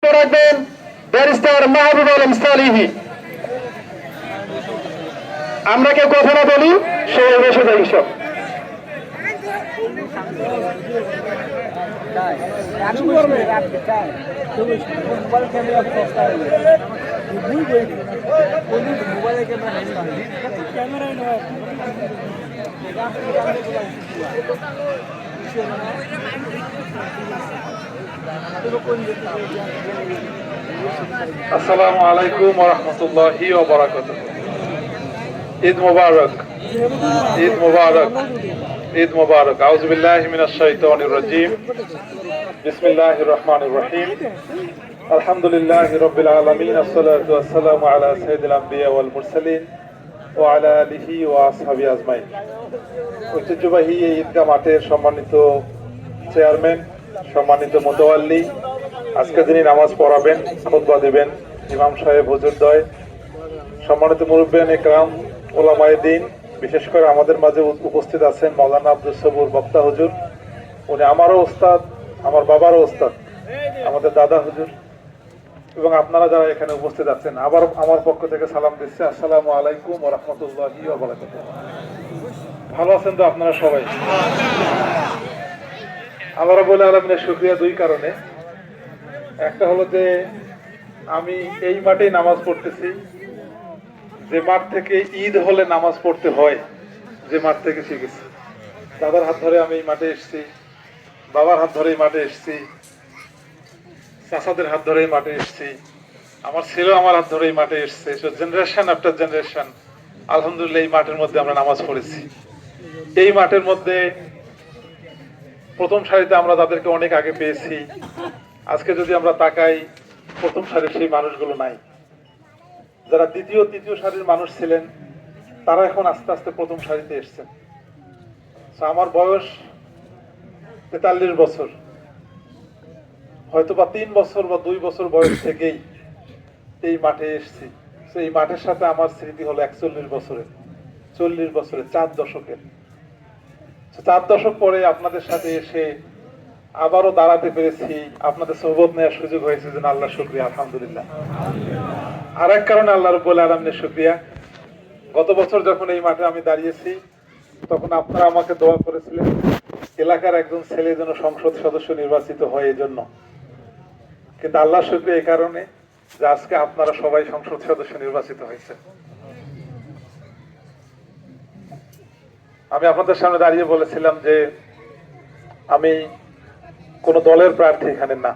রাখবেন ব্যারিস্টার মাহবুব আলম সালিহি। আমরা কেউ কথা না বলি, সে বসে যাই সব। আসসালামু আলাইকুম ওয়া রাহমাতুল্লাহি ওয়া বারাকাতুহু। ঈদ মুবারক, ঈদ মুবারক, ঈদ মুবারক। আউযু বিল্লাহি মিনাশ শাইতানির রাজীম। বিসমিল্লাহির রহমানির রহিম। আলহামদুলিল্লাহি রাব্বিল আলামিন। আসসালাতু ওয়াসসালামু আলা সাইয়্যিদিল আমবিয়া ওয়াল মুরসালিন ওয়া আলা আলিহি ওয়া আসহাবিহি আজমাইন। ঐতিহ্যবাহী এই ঈদগাহ মাঠের সম্মানিত চেয়ারম্যান, সম্মানিত মুতাওয়াল্লি, আজকে যিনি নামাজ পড়াবেন, খুতবা দিবেন, ইমাম সাহেব হুজুরদ্বয়, সম্মানিত মুরব্বিয়ান ইকরাম, উলামায়ে দ্বীন, বিশেষ করে আমাদের মাঝে উপস্থিত আছেন মাওলানা আব্দুস সবুর বক্তা হুজুর। উনি আমারও ওস্তাদ, আমার বাবারও ওস্তাদ, আমাদের দাদা হুজুর, এবং আপনারা যারা এখানে উপস্থিত আছেন, আবার আমার পক্ষ থেকে সালাম দিচ্ছি। আসসালামু আলাইকুম ওয়া রাহমাতুল্লাহি ওয়া বারাকাতুহু। ভালো আছেন তো আপনারা সবাই? আল্লাহ রাব্বুল আলামিনের শুকরিয়া দুই কারণে। একটা হলো যে আমি এই মাঠেই নামাজ পড়তেছি, যে মাঠ থেকে ঈদ হলে নামাজ পড়তে হয়, যে মাঠ থেকে শিখেছি। দাদার হাত ধরে আমি এই মাঠে এসেছি, বাবার হাত ধরে এই মাঠে এসেছি, চাচাদের হাত ধরে এই মাঠে এসেছি, আমার ছেলে আমার হাত ধরে এই মাঠে এসছে। জেনারেশন আফটার জেনারেশন আলহামদুলিল্লাহ এই মাঠের মধ্যে আমরা নামাজ পড়েছি। এই মাঠের মধ্যে প্রথম সারিতে আমরা তাদেরকে অনেক আগে পেয়েছি। আজকে যদি আমরা তাকাই, প্রথম সারির সেই মানুষগুলো নাই। যারা দ্বিতীয় তৃতীয় সারির মানুষ ছিলেন, তারা এখন আস্তে আস্তে প্রথম সারিতে এসছেন। আমার বয়স 43 বছর, হয়তো বা 3 বছর বা 2 বছর বয়স থেকেই এই মাঠে এসছি। এই মাঠের সাথে আমার স্মৃতি হলো 41 বছরের, 40 বছরের, 4 দশকের। 4 দশক পরে আপনাদের সাথে এসে আবারও দাঁড়াতে পেরেছি, আপনাদের সোহবত নেওয়ার সুযোগ হয়েছে, যেন আল্লাহ শুকরিয়া, আলহামদুলিল্লাহ। আর এক কারণে আল্লাহ রাব্বুল আলামিনের শুকরিয়া। গত বছর যখন এই মাঠে আমি দাঁড়িয়েছি, তখন আপনারা আমাকে দোয়া করেছিলেন এলাকার একজন ছেলে যেন সংসদ সদস্য নির্বাচিত হয়, এই জন্য। কিন্তু আল্লাহ শুকরিয়া এই কারণে যে আজকে আপনারা সবাই সংসদ সদস্য নির্বাচিত হয়েছে। আমি আপনাদের সামনে দাঁড়িয়ে বলেছিলাম যে আমি কোন দলের প্রার্থী এখানে না,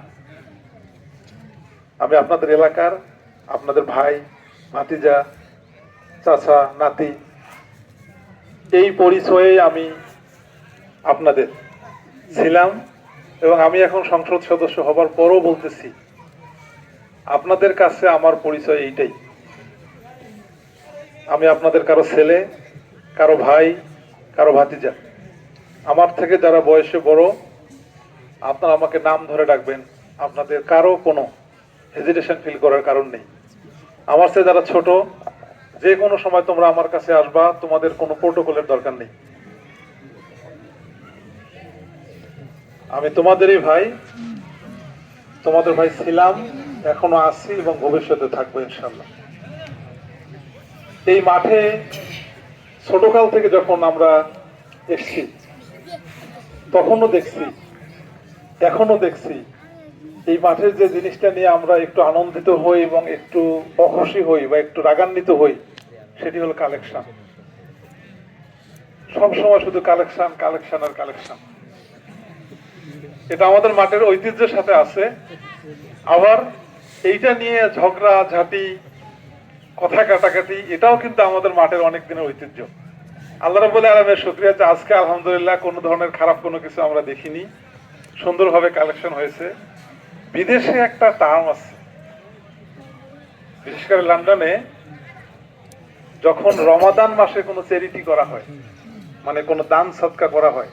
আমি আপনাদের এলাকার, আপনাদের ভাই, ভাতিজা, চাচা, নাতি, এই পরিচয়ে আমি আপনাদের ছিলাম। এবং আমি এখন সংসদ সদস্য হবার পরও বলতেছি, আপনাদের কাছে আমার পরিচয় এইটাই। আমি আপনাদের কারো ছেলে, কারো ভাই, কারো ভাতিজা। আমার থেকে যারা বয়সে বড়, আপনারা আমাকে নাম ধরে ডাকবেন, আপনাদের কারো কোনো হেজিটেশন ফিল করার কারণ নেই। আমার চেয়ে যারা ছোট, যে কোনো সময় তোমরা আমার কাছে আসবা, তোমাদের কোনো প্রোটোকলের দরকার নেই। আমি তোমাদেরই ভাই, তোমাদের ভাই ছিলাম, এখনো আছি এবং ভবিষ্যতে থাকবো ইনশাল্লাহ। এই মাঠে ছোটকাল থেকে যখন আমরা এসছি, তখনও দেখছি, এখনো দেখছি, এই মাঠের যে জিনিসটা নিয়ে আমরা একটু আনন্দিত হই এবং একটু অখুশি হই বা একটু রাগান্বিত হই, সেটি হলো কালেকশন। সবসময় শুধু কালেকশন, কালেকশন আর কালেকশন। এটা আমাদের মাঠের ঐতিহ্যের সাথে আছে। আবার এইটা নিয়ে ঝগড়া ঝাঁটি, কথা কাটাকাটি, এটাও কিন্তু আমাদের মাঠের অনেক দিনের ঐতিহ্য। আল্লাহ রাব্বুল আলামিনের শুকরিয়া যে আজকে আলহামদুলিল্লাহ কোনো ধরনের খারাপ কোনো কিছু আমরা দেখিনি, সুন্দরভাবে কালেকশন হয়েছে। বিদেশে একটা টার্ম আছে, বিশেষ করে লন্ডনে, যখন রমাদান মাসে কোনো চ্যারিটি করা হয়, মানে কোনো দান সদকা করা হয়,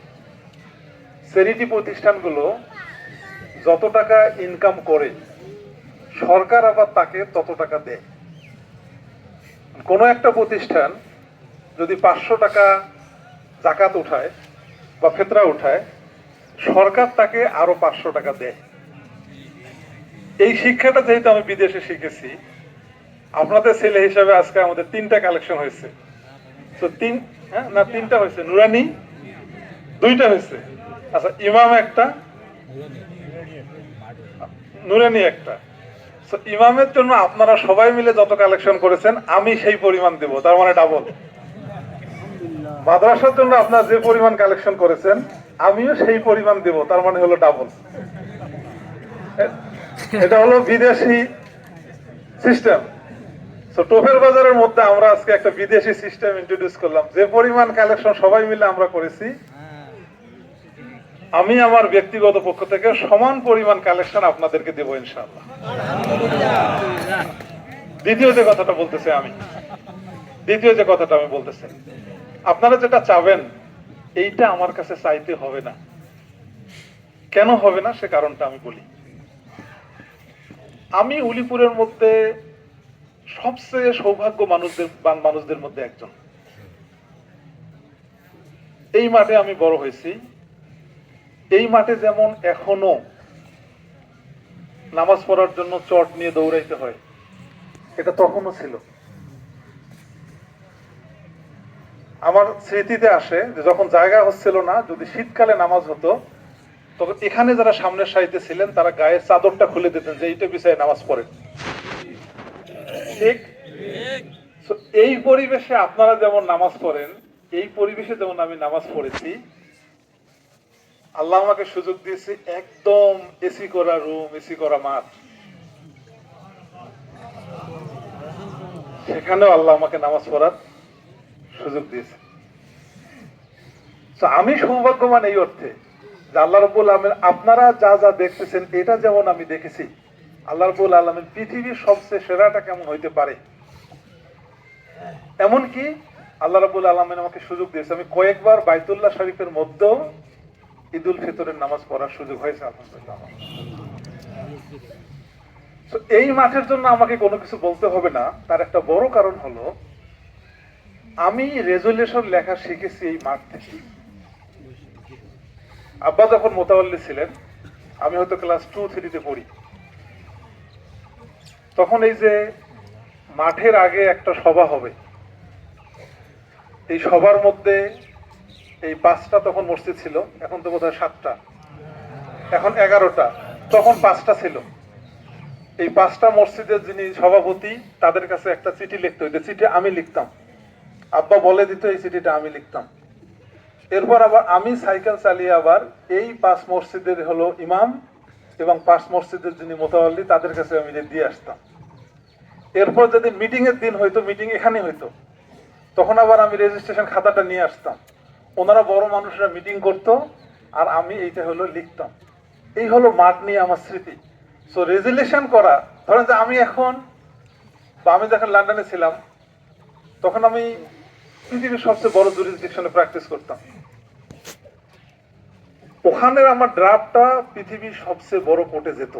চ্যারিটি প্রতিষ্ঠানগুলো যত টাকা ইনকাম করে, সরকার আবার তাকে তত টাকা দেয়। কোনো একটা প্রতিষ্ঠান যদি 500 টাকা জাকাত উঠায় বা ফিতরা উঠায়, সরকার তাকে আরো 500 টাকা দেয়। এই শিক্ষাটা যেহেতু আমি বিদেশে শিখেছি, আপনাদের ছেলে হিসাবে আজকে আমাদের 3টা কালেকশন হয়েছে। তো না 3টা হয়েছে, নুরানি 2টা হয়েছে, আচ্ছা ইমাম একটা, নুরানি একটা। ইমামের জন্য আপনারা সবাই মিলে যত কালেকশন করেছেন আমি সেই পরিমাণ দেব, তার মানে ডাবল। মাদ্রাসার জন্য আপনারা যে পরিমাণ কালেকশন করেছেন আমিও সেই পরিমাণ দেব, তার মানে হলো ডাবল। এটা হলো বিদেশি সিস্টেম। টোপের বাজারের মধ্যে আমরা আজকে একটা বিদেশি সিস্টেম ইন্ট্রোডিউস করলাম। যে পরিমাণ কালেকশন সবাই মিলে আমরা করেছি, আমি আমার ব্যক্তিগত পক্ষ থেকে সমান পরিমাণ কালেকশন আপনাদেরকে দেব ইনশাআল্লাহ। দ্বিতীয় যে কথাটা আমি বলতেছি, আপনারা যেটা চাবেন এইটা আমার কাছে চাইতে হবে না। কেন হবে না সে কারণটা আমি বলি। আমি উলিপুরের মধ্যে সবচেয়ে সৌভাগ্য মানুষদের মধ্যে একজন। এই মাঠে আমি বড় হয়েছি। এই মাঠে যেমন এখনো নামাজ পড়ার জন্য চট নিয়ে দৌড়াইতে হয়, এটা তখনও ছিল। আমার স্মৃতিতে আসে যে যখন জায়গা হচ্ছিল না, যদি শীতকালে নামাজ হতো তখন এখানে যারা সামনের সারিতে ছিলেন তারা গায়ের চাদরটা খুলে দিতেন যে এইটা বিছায় নামাজ পড়েন। ঠিক এই পরিবেশে আপনারা যেমন নামাজ পড়েন, এই পরিবেশে যেমন আমি নামাজ পড়েছি। আল্লাহ আমাকে সুযোগ দিয়েছে একদম এসি করা রুম, এসি করা মাঠ, সেখানেও আল্লাহ আমাকে নামাজ পড়ার সুযোগ দিয়েছে। আমি সৌভাগ্যবান এই অর্থে যে আল্লাহ রাব্বুল আলামিন আপনারা যা যা দেখতেছেন এটা যেমন আমি দেখেছি, আল্লাহ রাব্বুল আলামিন পৃথিবীর সবচেয়ে সেরাটা কেমন হইতে পারে এমনকি আল্লাহ রাব্বুল আলামিন আমাকে সুযোগ দিয়েছে। আমি কয়েকবার বাইতুল্লাহ শরীফের মধ্যেও ঈদুল ফিতরের নামাজ পড়ার সুযোগ হয়েছে আলহামদুলিল্লাহ। এই মাঠের জন্য আমাকে কোনো কিছু বলতে হবে না। তার একটা বড় কারণ হলো আমি রেজুলেশন লেখা শিখেছি এই মাঠ থেকে। আব্বা যখন মোতাওয়াল্লি ছিলেন, আমি হয়তো ক্লাস 2-3-তে পড়ি, তখন এই যে মাঠের আগে একটা সভা হবে, এই সভার মধ্যে এই 5টা তখন মসজিদ ছিল, এখন তো বোধহয় 7টা, এখন 11টা, তখন 5টা ছিল। এই 5টা মসজিদের যিনি সভাপতি তাদের কাছে একটা চিঠি লিখতে হইতো, চিঠি আমি লিখতাম, আব্বা বলে দিত এই চিঠিটা আমি লিখতাম। এরপর আবার আমি সাইকেল চালিয়ে আবার এই 5 মসজিদের হলো ইমাম এবং 5 মসজিদের যিনি মোতাওয়াল্লি তাদের কাছে আমি দিয়ে আসতাম। এরপর যদি মিটিং এর দিন হইতো, মিটিং এখানে হইতো, তখন আবার আমি রেজিস্ট্রেশন খাতাটা নিয়ে আসতাম। ওনারা বড় মানুষরা মিটিং করতো আর আমি এইটা হলো লিখতাম। এই হলো মাঠ নিয়ে আমার স্মৃতি। রেজুলেশন করা, ধরেন যে আমি এখন বা আমি যখন লন্ডনে ছিলাম তখন আমি পৃথিবীর সবচেয়ে বড় জুরিসডিকশনে প্র্যাকটিস করতাম। ওখানে আমার ড্রাফটটা পৃথিবীর সবচেয়ে বড় কোর্টে যেত।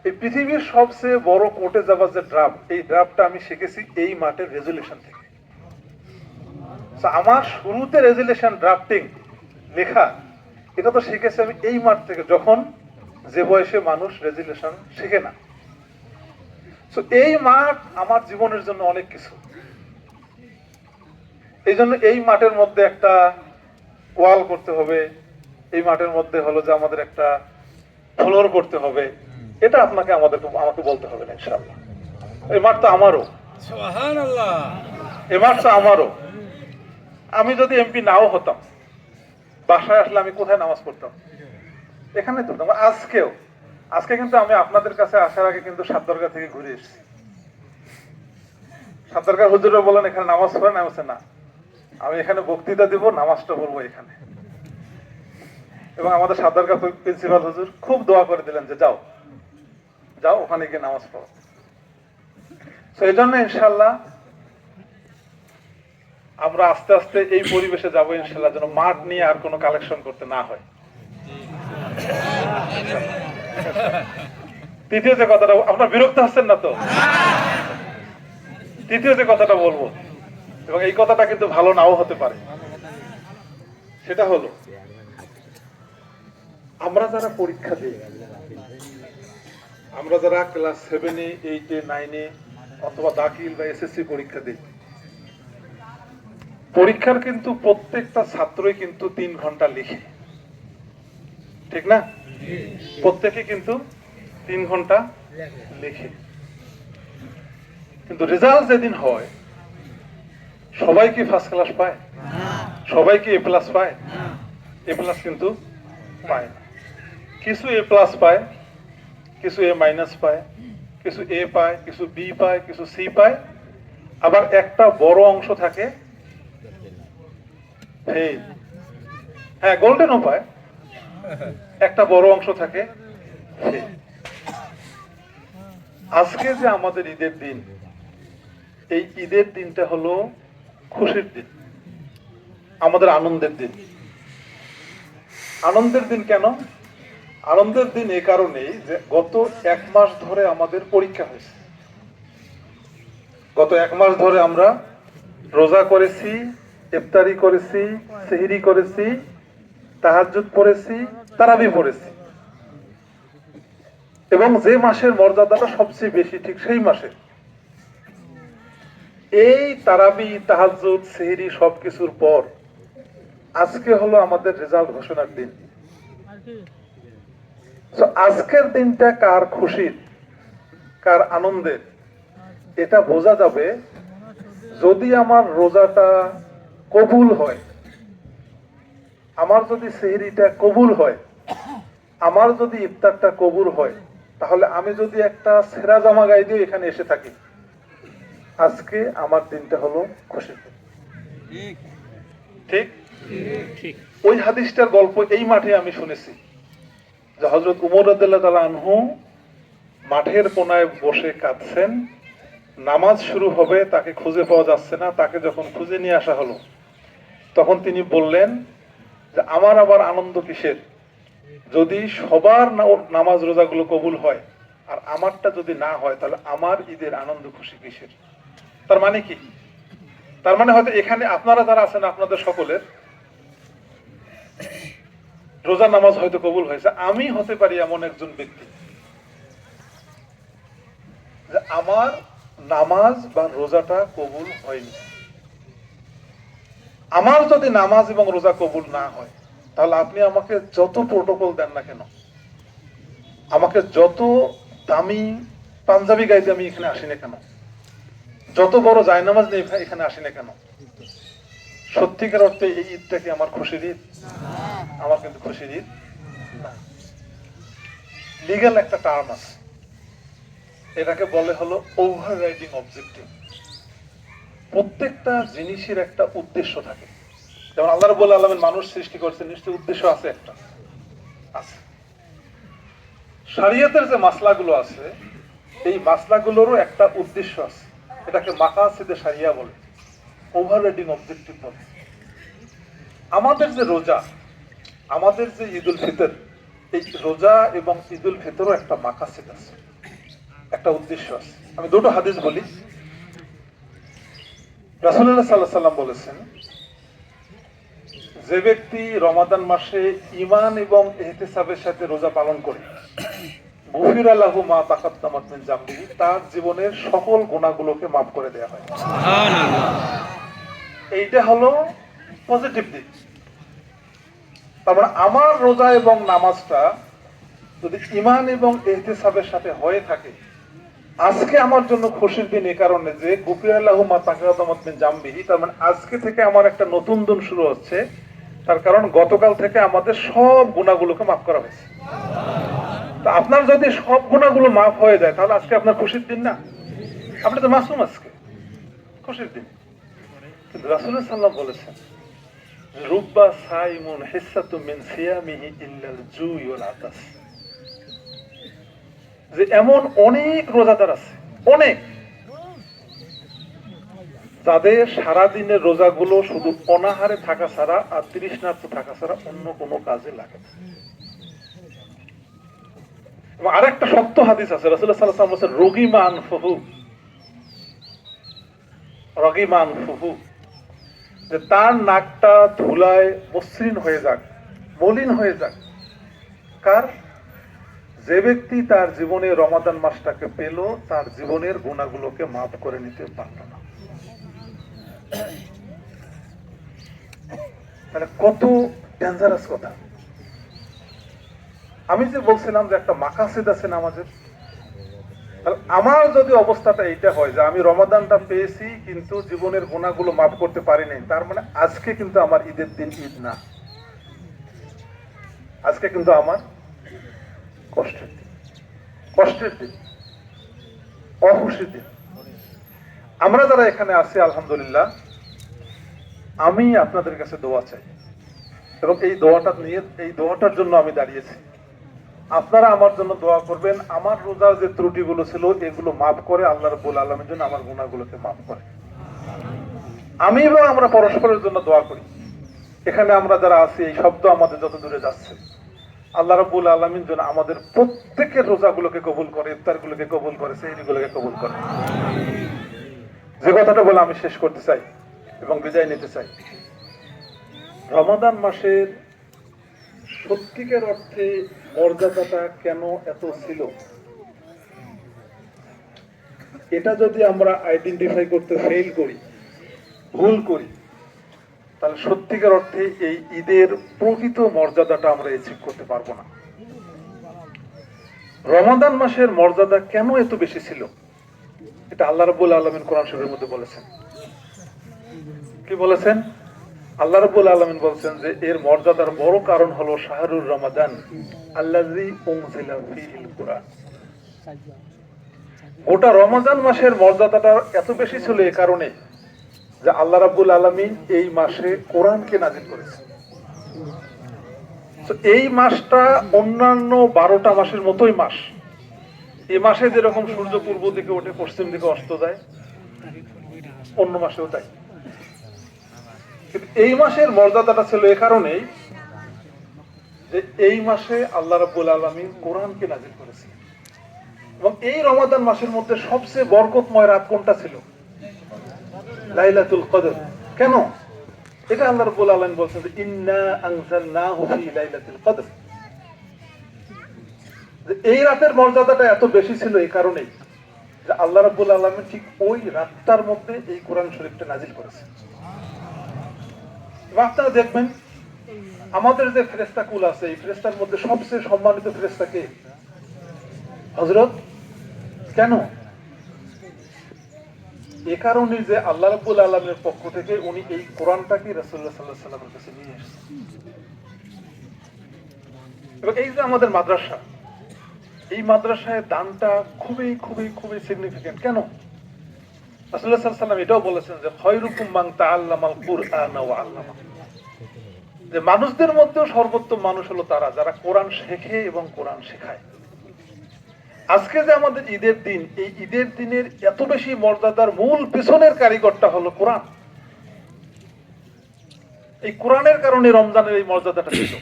এই পৃথিবীর সবচেয়ে বড় কোর্টে যাবার যে ড্রাফট, এই ড্রাফটটা আমি শিখেছি এই মাঠের রেজুলেশন থেকে। আমার শুরুতে রেজুলেশন ড্রাফটিং লেখা এটা তো শিখেছি আমি এই মাঠ থেকে, যখন যে বয়সে মানুষ রেজুলেশন শিখে না। এই মাঠ আমার জীবনের জন্য অনেক কিছু। এই জন্য এই মাঠের মধ্যে একটা ওয়াল করতে হবে, এই মাঠের মধ্যে হলো যে আমাদের একটা ফ্লোর করতে হবে, এটা আমাকে বলতে হবে না ইনশাআল্লাহ। এই মাঠ তো আমারও, সুবহানাল্লাহ, এই মাঠ তো আমারও। আমি যদি এমপি নাও হতাম, বাসায় আসলে আমি কোথায় নামাজ পড়তাম? এখানে তো। আজকে কিন্তু আমি আপনাদের কাছে আসার আগে কিন্তু সাতদরগা থেকে ঘুরে এসেছি। সাতদরগার হুজুররা বলেন এখানে নামাজ পড়েন, আমি বলছি না, আমি এখানে বক্তৃতা দিব, নামাজটা পড়বো এখানে। এবং আমাদের সাতদরগা প্রিন্সিপাল হুজুর খুব দোয়া করে দিলেন যে যাও যাও ওখানে গিয়ে নামাজ পড়ো। এই জন্য ইনশাআল্লাহ আমরা আস্তে আস্তে এই পরিবেশে যাবো ইনশাআল্লাহ, যেন মাঠ নিয়ে আর কোনো কালেকশন করতে না হয়। তৃতীয় যে কথাটা, আপনার বিরক্ত হচ্ছেন না তো? তৃতীয় যে কথাটা বলবো, এবং এই কথাটা কিন্তু ভালো নাও হতে পারে, সেটা হলো আমরা যারা পরীক্ষা দিই আমরা যারা ক্লাস 7-এ 8-এ 9-এ অথবা দাখিল বা এসএসসি পরীক্ষা দিই, পরীক্ষার কিন্তু প্রত্যেকটা ছাত্রই কিন্তু 3 ঘন্টা লিখে, ঠিক না? প্রত্যেকে কিন্তু 3 ঘন্টা লিখে, কিন্তু রেজাল্ট যেদিন হয় সবাই কি ফার্স্ট ক্লাস পায়? সবাই কি এ প্লাস পায়? এ প্লাস কিন্তু পায় না। কিছু এ প্লাস পায়, কিছু এ মাইনাস পায়, কিছু এ পায়, কিছু বি পায়, কিছু সি পায়, আবার একটা বড় অংশ থাকে ফেল। হ্যাঁ, গোল্ডেনও পায়, একটা বড় অংশ থাকে ফেল। আজকে যে আমাদের ঈদের দিন, এই ঈদের দিনটা হলো খুশির দিন, আমাদের আনন্দের দিন। আনন্দের দিন কেন? আনন্দের দিন এই কারণেই যে গত 1 মাস ধরে আমাদের পরীক্ষা হয়েছে। গত 1 মাস ধরে আমরা রোজা করেছি, ইফতারি করেছি, সেহরি করেছি, তাহাজ্জুদ পড়েছি, তারাবি পড়েছি, এবং যে মাসের মর্যাদাটা সবচেয়ে বেশি ঠিক সেই মাসে এই তারাবি, তাহাজ্জুদ, সেহরি সবকিছুর পর আজকে হলো আমাদের রেজাল্ট ঘোষণার দিন। আজকের দিনটা কার খুশির, কার আনন্দের, এটা বোঝা যাবে যদি আমার রোজাটা কবুল হয়, আমার যদি সেহরিটা কবুল হয়, আমার যদি ইফতারটা কবুল হয়, তাহলে আমি যদি একটা সেরা জামা গায়ে দিয়ে এখানে এসে থাকি, আজকে আমার দিনটা হলো খুশির দিন। ঠিক? ওই হাদিসটার গল্প এই মাঠে আমি শুনেছি যে হযরত উমর রাদিয়াল্লাহু তাআলা আনহু মাঠের কোনায় বসে কাঁদছেন, নামাজ শুরু হবে, তাকে খুঁজে পাওয়া যাচ্ছে না। তাকে যখন খুঁজে নিয়ে আসা হলো, তখন তিনি বললেন যে আমার আবার আনন্দ কিসের, যদি সবার নামাজ রোজাগুলো কবুল হয় আর আমারটা যদি না হয়, তাহলে আমার ঈদের আনন্দ খুশি কিসের? তার মানে কি? তার মানে হয়তো এখানে আপনারা যারা আছেন, আপনাদের সকলের রোজা নামাজ হয়তো কবুল হয়েছে, আমি হতে পারি এমন একজন ব্যক্তি যে আমার নামাজ বা রোজাটা কবুল হয়নি। আমার যদি নামাজ এবং রোজা কবুল না হয়, তাহলে আপনি আমাকে যত প্রোটোকল দেন না কেন, আমাকে যত দামি পাঞ্জাবি গাইতে আমি এখানে আসি না কেন, যত বড় জায়নামাজ নিয়ে এখানে আসি না কেন, সত্যিকার অর্থে এই ঈদটা কি আমার খুশির ঈদ? আমার কিন্তু খুশির ঈদ না। লিগ্যাল একটা টার্ম আছে, এটাকে বলে হলো ওভাররাইডিং অবজেক্টিভ। প্রত্যেকটা জিনিসের একটা উদ্দেশ্য থাকে। যেমন আল্লাহ রাব্বুল আলামিন মানুষ সৃষ্টি করেছেন, নিশ্চয়ই উদ্দেশ্য আছে, একটা আছে। শরীয়তের যে মাসলাগুলো আছে, এই মাসলাগুলোরও একটা উদ্দেশ্য আছে, এটাকে মাকাসিদে শরিয়া বলে, ওভাররাইডিং অবজেক্টিভ বলে। আমাদের যে রোজা, আমাদের যে ঈদুল ফিতর, এই রোজা এবং ঈদুল ফিতরও একটা মাকাসিদ আছে, একটা উদ্দেশ্য আছে। আমি দুটো হাদিস বলি। রাসূলুল্লাহ সাল্লাল্লাহু আলাইহি ওয়াসাল্লাম বলেছেন, যে ব্যক্তি রমাদান মাসে ঈমান এবং ইহতিসাবের সাথে রোজা পালন করে, গুফিরা লাহু মা তাকাদ্দামাত মিন জামবিহি, তার জীবনের সকল গুনাহগুলোকে মাফ করে দেয়া হয়। সুবহানাল্লাহ। এইটা হলো পজিটিভ দিক। তারপর আমার রোজা এবং নামাজটা যদি ঈমান এবং ইহতিসাবের সাথে হয়ে থাকে, আজকে আমার জন্য খুশির দিন এই কারণে যে গুফিরা লাহু মা তাকাদ্দামাত মিন জামবিহি, তার মানে আজকে থেকে আমার একটা নতুন দিন শুরু হচ্ছে। তার কারণ গতকাল থেকে আমাদের সব গুনাহগুলোকে মাফ করা হয়েছে। তা আপনার যদি সব গুনাহগুলো মাফ হয়ে যায়, তাহলে আজকে আপনার খুশির দিন না? আপনি তো মাসুম, আজকে খুশির দিন। কিন্তু রাসূলুল্লাহ সাল্লাল্লাহু আলাইহি ওয়াসাল্লাম বলেছেন, রুব্বা সাইমুন হিসাতু মিন সিয়ামিহি ইল্লাল জুই ওয়াল আতাস, যে এমন অনেক রোজাদার আছে, অনেক, যাদের সারাদিনের রোজাগুলো শুধু অনাহারে থাকা ছাড়া আর তৃষ্ণার্ত থাকা ছাড়া অন্য কোনো কাজে লাগে না। এবং আরেকটা সত্য হাদিস আছে, রাসূলুল্লাহ সাল্লাল্লাহু আলাইহি ওয়াসাল্লাম বলেছেন, রগিমান ফুহু, যে তার নাকটা ধুলায় মসৃণ হয়ে যাক, মলিন হয়ে যাক। কার? যে ব্যক্তি তার জীবনে রমাদান মাসটাকে পেল, তার জীবনের গুনাহগুলোকে মাফ করে নিতে পারল না। তাহলে কত ডেঞ্জারাস কথা। আমি যে বলছিলাম যে একটা মাকাসিদ আছে নামাজের, আমার যদি অবস্থাটা এইটা হয় যে আমি রমাদানটা পেয়েছি কিন্তু জীবনের গুনাহগুলো মাফ করতে পারি নাই, তার মানে আজকে কিন্তু আমার ঈদের দিন ঈদ না, আজকে কিন্তু আমার কষ্টের দিন, কষ্টের দিন, অখুশির দিন। আমরা যারা এখানে আছি আলহামদুলিল্লাহ, আমি আপনাদের কাছে দোয়া চাই এবং এই দোয়াটা নিয়ে, এই দোয়াটার জন্য আমি দাঁড়িয়েছি। আপনারা আমার জন্য দোয়া করবেন, আমার রোজার যে ত্রুটিগুলো ছিল এগুলো মাফ করে আল্লাহ রাব্বুল আলামিন যেন আমার গুনাহগুলোকে মাফ করে। আমি এবং আমরা পরস্পরের জন্য দোয়া করি। এখানে আমরা যারা আছি, এই শব্দ আমাদের যত দূরে যাচ্ছে, আল্লাহ রাব্বুল আলামিন যেন আমাদের প্রত্যেকের রোজাগুলোকে কবুল করে, ইফতারগুলোকে কবুল করে, সেহরিগুলোকে কবুল করে। যে কথাটা বলে আমি শেষ করতে চাই এবং বিদায় নিতে চাই, রমাদান মাসের সত্যিকার অর্থে মর্যাদাটা কেন এত ছিল, এটা যদি আমরা আইডেন্টিফাই করতে ফেল করি, ভুল করি, তাহলে সত্যিকার অর্থে এই ঈদের প্রকৃত মর্যাদাটা আমরা অ্যাচিভ করতে পারবো না। রমাদান মাসের মর্যাদা কেন এত বেশি ছিল, এটা আল্লাহ রাব্বুল আলামিন কোরআন শরীফের মধ্যে বলেছেন। কি বলেছেন? আল্লাহ রাব্বুল আলামিন বলছেন যে এর মর্যাদার বড় কারণ হলো শাহরুর রমাদান আল্লাযী উনজিলা ফীহিল কুরআন। গোটা রমাদান মাসের মর্যাদাটা এত বেশি ছিল এই কারণে যে আল্লাহ রাব্বুল আলামিন এই মাসে কোরআনকে নাযিল করেছেন। তো এই মাসটা অন্যান্য 12টা মাসের মতোই মাস। এই মাসে যেরকম সূর্য পূর্ব দিকে ওঠে, পশ্চিম দিকে অস্ত যায়, অন্য মাসেও তাই। কিন্তু এই মাসের মর্যাদাটা ছিল এ কারণেই যে এই মাসে আল্লাহ রাব্বুল আলামিন কোরআনকে নাযিল করেছেন। এবং এই রমাদান মাসের মধ্যে সবচেয়ে বরকতময় রাত কোনটা ছিল? লাইলাতুল কদর। কেন? এটা আল্লাহ রাব্বুল আলামিন বলেছেন যে ইন্না আনজালনাহু ফি লাইলাতুল কদর। এই রাতের মর্যাদাটা এত বেশি ছিল এই কারণেই যে আল্লাহ রাব্বুল আলামিন ঠিক ওই রাতটার মধ্যে এই কোরআন শরীফটা নাযিল করেছেন। আপনারা দেখবেন আমাদের যে ফেরেশতা কুল আছে, এই ফেরেশতার মধ্যে সবচেয়ে সম্মানিত ফেরেশতা কে? হযরত। কেন? এ কারণে যে আল্লাহ রাব্বুল আলামিনের পক্ষ থেকে উনি এই কোরআনটাকে রাসূলুল্লাহ সাল্লাল্লাহু আলাইহি ওয়াসাল্লামের কাছে নিয়ে এসেছেন। এবং এই যে আমাদের মাদ্রাসা, এই মাদ্রাসায় দানটা খুবই খুবই খুবই সিগনিফিকেন্ট। কেন? রাসূলুল্লাহ সাল্লাল্লাহু আলাইহি ওয়াসাল্লাম এটাও বলেছেন যে খায়রুকুম মান তাআল্লামাল কুরআন ওয়া আল্লামা। যে মানুষদের মধ্যে সর্বোত্তম মানুষ হলো তারা যারা কোরআন শেখে এবং কোরআন শেখায়। আজকে যে আমাদের ঈদের দিন, এই ঈদের দিনের এত বেশি মর্যাদার মূল পেছনের কারিগরটা হলো কোরআন। এই কোরআনের কারণে রমজানের এই মর্যাদাটা ছিল।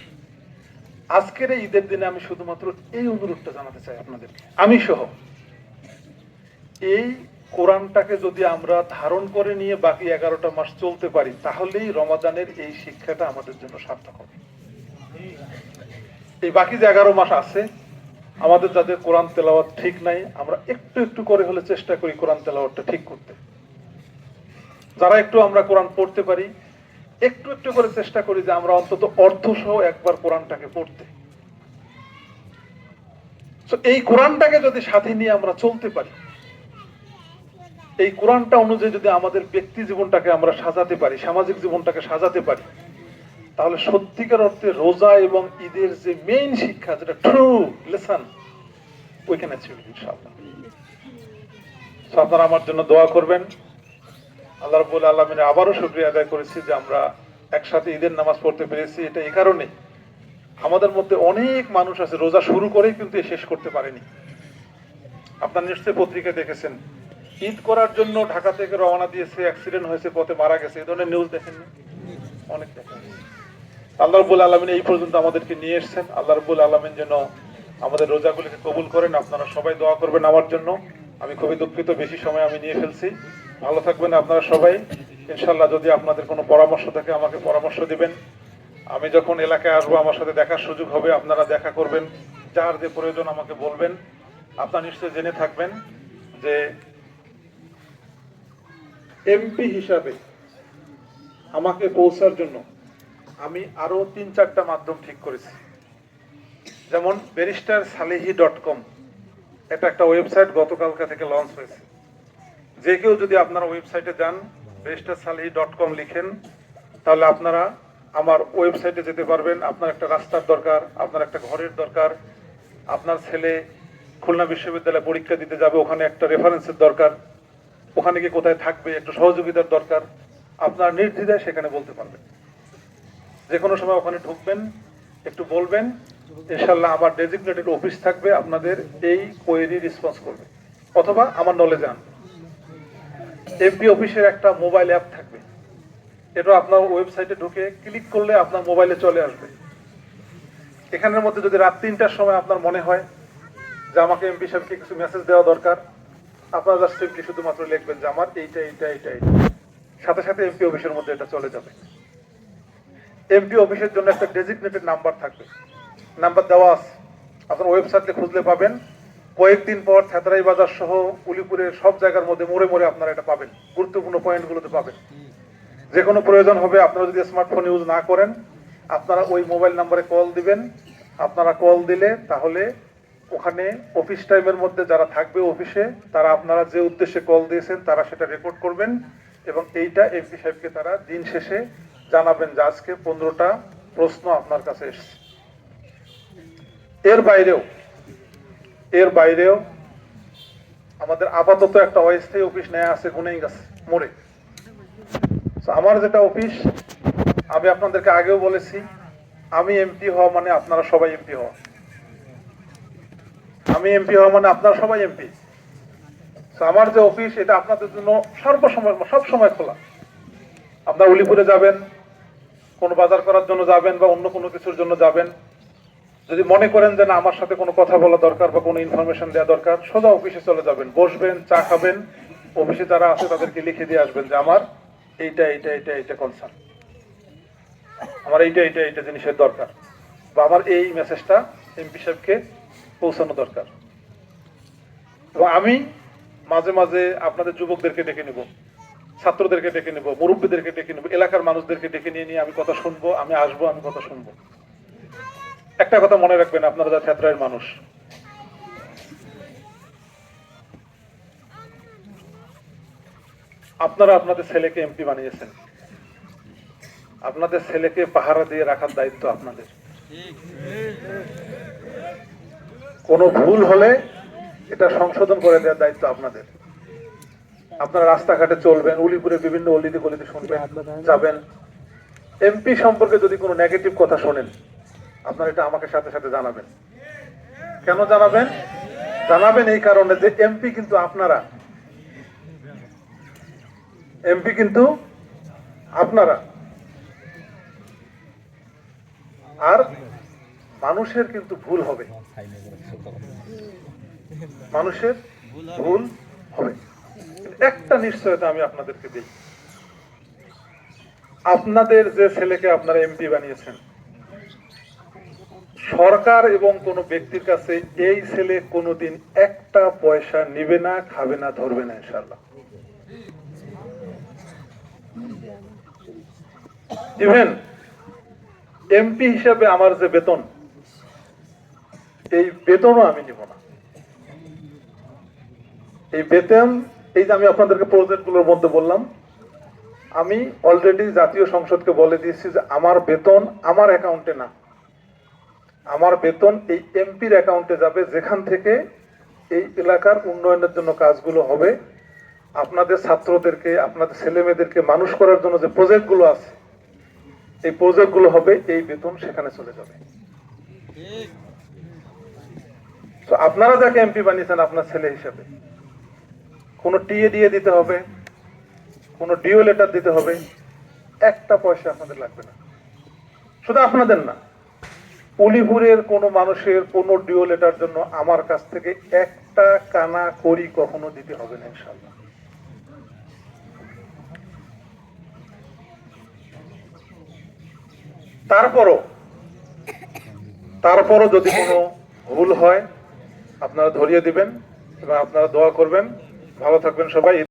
আজকের এই ঈদের দিনে আমি শুধুমাত্র এই অনুরোধটা জানাতে চাই আপনাদেরকে, আমি সহ, এই কোরআনটাকে যদি আমরা ধারণ করে নিয়ে বাকি 11টা মাস চলতে পারি, তাহলেই রমাদানের এই শিক্ষাটা আমাদের জন্য সার্থক হবে। এই বাকি যে 11 মাস আছে, আমাদের যাদের কোরআন তেলাওয়াত ঠিক নাই, আমরা একটু একটু করে হলে চেষ্টা করি কোরআন তেলাওয়াতটা ঠিক করতে। যারা একটু আমরা কোরআন পড়তে পারি, একটু একটু করে চেষ্টা করি যে আমরা অন্তত অর্থ সহ একবার কোরআনটাকে পড়তে। এই কোরআনটাকে যদি সাথে নিয়ে আমরা চলতে পারি, এই কোরআনটা অনুযায়ী যদি আমাদের ব্যক্তি জীবনটাকে আমরা সাজাতে পারি, সামাজিক জীবনটাকে সাজাতে পারি, তাহলে সত্যিকার অর্থে রোজা এবং ঈদের যে মেইন শিক্ষা, যেটা ট্রু লেসন, ওইখানে ছিল ইনশাআল্লাহ। আপনারা আমার জন্য দোয়া করবেন। আল্লাহ রাব্বুল আলামিনের আবারও শুকরিয়া আদায় করেছি যে আমরা একসাথে ঈদের নামাজ পড়তে পেরেছি। এটা এই কারণে, আমাদের মধ্যে অনেক মানুষ আছে রোজা শুরু করেই কিন্তু শেষ করতে পারেনি। আপনারা নিশ্চয়ই পত্রিকায় দেখেছেন, ঈদ করার জন্য ঢাকা থেকে রওনা দিয়েছে, অ্যাক্সিডেন্ট হয়েছে, পথে মারা গেছে, এই ধরনের নিউজ দেখেননি? অনেক দেখেন। আল্লাহ রাব্বুল আলামিন এই পর্যন্ত আমাদেরকে নিয়ে এসেছেন। আল্লাহ রাব্বুল আলামিন যেন আমাদের রোজাগুলিকে কবুল করেন। আপনারা সবাই দোয়া করবেন আমার জন্য। আমি খুবই দুঃখিত, বেশি সময় আমি নিয়ে ফেলছি। ভালো থাকবেন আপনারা সবাই। ইনশাআল্লাহ যদি আপনাদের কোনো পরামর্শ থাকে আমাকে পরামর্শ দিবেন। আমি যখন এলাকায় আসবো আমার সাথে দেখার সুযোগ হবে, আপনারা দেখা করবেন। যার যে প্রয়োজন আমাকে বলবেন। আপনারা নিশ্চয়ই জেনে থাকবেন যে এমপি হিসাবে আমাকে পৌঁছার জন্য আমি আরো 3-4টা মাধ্যম ঠিক করেছি। যেমন barristersalih.com, এটা একটা ওয়েবসাইট গতকালকা থেকে লঞ্চ হয়েছে। যে কেউ যদি আপনারা ওয়েবসাইটে যান, barristersalih.com লিখেন, তাহলে আপনারা আমার ওয়েবসাইটে যেতে পারবেন। আপনার একটা রাস্তার দরকার, আপনার একটা ঘরের দরকার, আপনার ছেলে খুলনা বিশ্ববিদ্যালয়ে পরীক্ষা দিতে যাবে, ওখানে একটা রেফারেন্সের দরকার, ওখানে গিয়ে কোথায় থাকবে একটু সহযোগিতার দরকার, আপনার নির্দ্বিধায় সেখানে বলতে পারবেন। যে কোনো সময় ওখানে ঢুকবেন, একটু বলবেন, ইনশাল্লাহ আমার ডেজিগনেটেড অফিস থাকবে, আপনাদের এই কোয়েরি রেসপন্স করবে। অথবা আমার নলেজ আন এমপি অফিসের একটা মোবাইল অ্যাপ থাকবে, এটা আপনার ওয়েবসাইটে ঢুকে ক্লিক করলে আপনার মোবাইলে চলে আসবে। এখানের মধ্যে যদি রাত 3টার সময় আপনার মনে হয় যে আমাকে এমপি সাহেবকে কিছু মেসেজ দেওয়া দরকার, আপনারা জাস্ট সিম্পলি শুধুমাত্র লিখবেন যে আমার এইটা এইটা এইটা এইটা, সাথে সাথে এমপি অফিসের মধ্যে এটা চলে যাবে। এমপি অফিসের জন্য একটা ডেজিগনেটেড নাম্বার থাকবে, নাম্বার দেওয়া আছে, আপনার ওয়েবসাইটে খুঁজলে পাবেন। কয়েকদিন পর থেতরাই বাজার সহ উলিপুরের সব জায়গার মধ্যে মোড়ে মোড়ে আপনারা এটা পাবেন, গুরুত্বপূর্ণ পয়েন্টগুলোতে পাবেন। যে কোনো প্রয়োজন হবে, আপনারা যদি স্মার্টফোন ইউজ না করেন, আপনারা ওই মোবাইল নাম্বারে কল দিবেন। আপনারা কল দিলে তাহলে ওখানে অফিস টাইমের মধ্যে যারা থাকবে অফিসে, তারা আপনারা যে উদ্দেশ্যে কল দিয়েছেন তারা সেটা রেকর্ড করবেন এবং এইটা এমপি সাহেবকে তারা দিন শেষে জানাবেন যে আজকে 15টা প্রশ্ন আপনার কাছে এসেছে। এর বাইরেও আমাদের আপাতত একটা অস্থায়ী অফিস নেওয়া আছে গুনেইগাছি মোড়ে। আমার যেটা অফিস, আমি আপনাদেরকে আগেও বলেছি, আমি এমপি হওয়া মানে আপনারা সবাই এমপি হওয়া, আমি এমপি হওয়া মানে আপনারা সবাই এমপি। আমার যে অফিস, এটা আপনাদের জন্য সর্বসময় সব সময় খোলা। আপনারা উলিপুরে যাবেন, কোনো বাজার করার জন্য যাবেন বা অন্য কোনো কিছুর জন্য যাবেন, যদি মনে করেন যে না আমার সাথে কোনো কথা বলা দরকার বা কোনো ইনফরমেশন দেওয়া দরকার, সোজা অফিসে চলে যাবেন, বসবেন, চা খাবেন, অফিসে যারা আছে তাদেরকে লিখে দিয়ে আসবেন যে আমার এইটা এইটা এইটা এইটা কনসার্ন, আমার এইটা এইটা এইটা জিনিসের দরকার, বা আমার এই মেসেজটা এমপি সাহেবকে পৌঁছানো দরকার। এবং আমি মাঝে মাঝে আপনাদের যুবকদেরকে ডেকে নেব, ছাত্রদেরকে ডেকে নেব, মুরব্বীদেরকে ডেকে নেব, এলাকার মানুষদেরকে ডেকে নিয়ে আমি কথা শুনবো, আমি আসবো, আমি কথা শুনবো। একটা কথা মনে রাখবেন, আপনারা যা থেতরাইয়ের মানুষ, আপনারা আপনাদের ছেলেকে এমপি বানিয়েছেন, আপনাদের ছেলেকে পাহারা দিয়ে রাখার দায়িত্ব আপনাদের। কোনো ভুল হলে এটা সংশোধন করে দেওয়ার দায়িত্ব আপনাদের। আপনারা রাস্তাঘাটে চলবেন, উলিপুরে বিভিন্ন অলিতে গলিতে শুনবেন, যাবেন, এমপি সম্পর্কে যদি কোনো নেগেটিভ কথা শোনেন, আপনারা এটা আমাকে সাথে সাথে জানাবেন। কেন জানাবেন? জানাবেন এই কারণে যে এমপি কিন্তু আপনারা, এমপি কিন্তু আপনারা। আর মানুষের কিন্তু ভুল হবে, মানুষের ভুল হবে। একটা নিশ্চয়তা আমি আপনাদেরকে দিই, আপনাদের যে ছেলেকে আপনারা এমপি বানিয়েছেন, সরকার এবং কোনো ব্যক্তির কাছে এই ছেলে কোনোদিন একটা পয়সা নিবে না, খাবে না, ধরবে না, ইনশাআল্লাহ। ইভেন এমপি হিসাবে আমার যে বেতন, এই বেতনও আমি নিব না। এই বেতন, এই যে আমি আপনাদেরকে প্রজেক্টগুলোর মধ্যে বললাম, আমি অলরেডি জাতীয় সংসদকে বলে দিয়েছি যে আমার বেতন আমার অ্যাকাউন্টে না, আমার বেতন এই এমপির অ্যাকাউন্টে যাবে, যেখান থেকে এই এলাকার উন্নয়নের জন্য কাজগুলো হবে। আপনাদের ছাত্রদেরকে, আপনাদের ছেলে মেয়েদেরকে মানুষ করার জন্য যে প্রজেক্টগুলো আছে, এই প্রজেক্টগুলো হবে, এই বেতন সেখানে চলে যাবে। তো আপনারা যাকে এমপি বানিয়েছেন আপনার ছেলে হিসেবে, কোনো টিএ দিয়ে দিতে হবে, কোনো ডিও লেটার দিতে হবে, একটা পয়সা আপনাদের লাগবে না। শুধু আপনাদের না, উলিপুরের কোনো মানুষের কোনো ডিও লেটার জন্য আমার কাছ থেকে একটা কানা করি কখনো দিতে হবে না, ইনশাআল্লাহ। তারপরও যদি কোনো ভুল হয় আপনারা ধরিয়ে দিবেন এবং আপনারা দোয়া করবেন। ভালো থাকবেন সবাই।